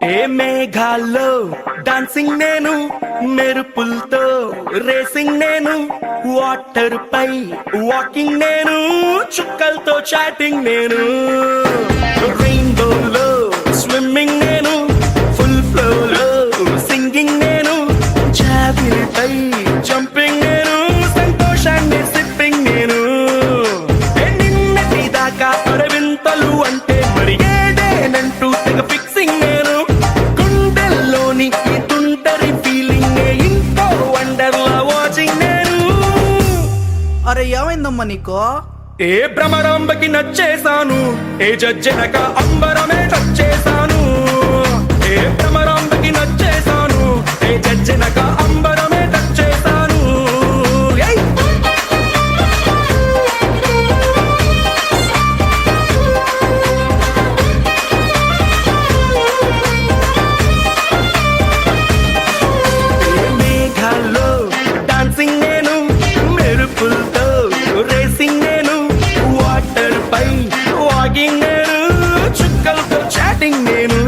ఏ మేఘాల్లో dancing నేను, మెరుపులతో racing నేను, వాటర్ పై వాకింగ్ నేను, చుక్కలతో చాటింగ్ నేను, రెయిన్బోలో స్విమ్మింగ్ నేను, ఫుల్ ఫ్లోలో సింగింగ్ నేను, జాబిలిపై జంపింగ్ నేను, సంతోషాన్ని సిప్పింగ్ నేను. నిన్నటి దాకా అరవింతలు అంటే మరి ఏదేనంటూ తెగ ఫిక్సింగ్ నేను, గుండెల్లోని ఈ తుంటరి ఫీలింగ్ ఇంకో వండర్లా వాచింగ్ నేను. అరే ఏమైందమ్మా నీకో? ఏ భ్రమరాంబకి నచ్చేశాను, ఏ జజ్జనక అంబరమే నచ్చేశాను. ఏ భ్రమరాంబకి నచ్చేశాను, ఏ జజ్జనక అంబరమే నచ్చేశాను. మేఘాల్లో డాన్సింగ్ నేను, మెరుపులతో రేసింగ్ నేను, వాటర్ పై వాకింగ్ నేను, చుక్కలతో చాటింగ్ నేను.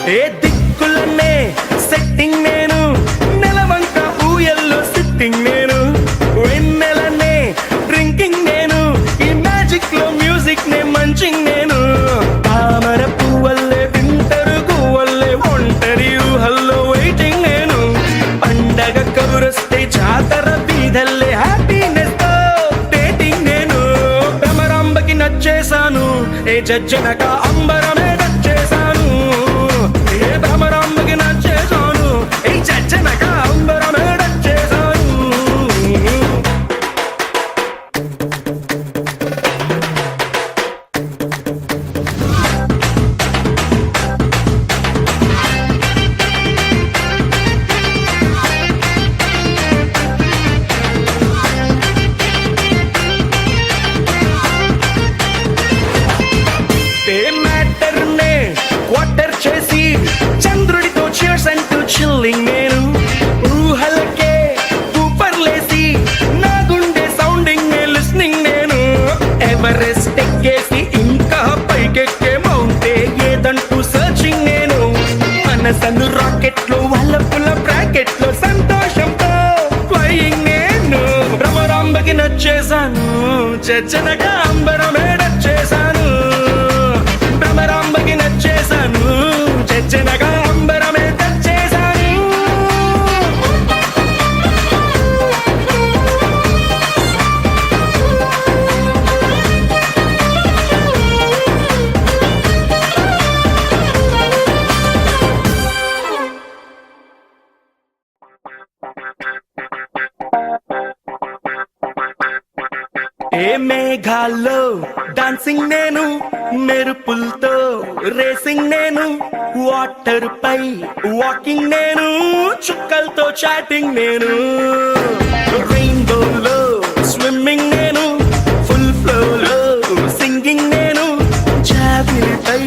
ఏ దిక్కులనే సెట్టింగ్ నేను, నెలవంక ఊయల్లో సిట్టింగ్ నేను, వెన్నెలనే డ్రింకింగ్ నేను, ఈ మ్యాజిక్ లో మ్యూజిక్ నే మంచింగ్ నేను, తామర పువ్వల్లే వింటరు గువ్వల్లే ఒంటరి ఊహల్లో వెయిటింగ్ నేను, పండగ కబురొస్తే జాతర బీదల్లే హ్యాపీనెస్ తో డేటింగ్ నేను. భ్రమరాంబకి నచ్చేశాను, ఏ జజ్జనక అంబరమే నచ్చేశాను. ఏ భ్రమరాంబకి నచ్చేశాను, ఏ జజ్జనక అంబరమే నచ్చేశాను. ఏ మ్యాటర్ నే క్వార్టర్ చేసి చంద్రుడితో cheers అంటూ చిల్లింగ్ నేను, ఊహలకే ఊపర్లేసి నా గుండె సౌండింగ్ నే లిస్నింగ్ నేను, ఎవరెస్ట్ ఎక్కేసి ఇంకా పైకెక్కే మౌంటే ఏదంటూ సర్చింగ్ నేను, మనసను రాకెట్ లో వల్లపుల బ్రాకెట్ లో సంతోషంతో ఫ్లయింగ్ నేను. భ్రమరాంబకి నచ్చేశాను, జజ్జనగా అంబరమే నచ్చేశాను. భ్రమరాంబకి నచ్చేశాను, జజ్జనగా అంబరమే నచ్చేశాను. ఏ మేఘాల్లో డాన్సింగ్ నేను, మెరుపులతో రేసింగ్ నేను, వాటర్ పై వాకింగ్ నేను, చుక్కలతో చాటింగ్ నేను, రెయిన్బోలో స్విమ్మింగ్ నేను, ఫుల్ ఫ్లోలో సింగింగ్ నేను, జాబిలిపై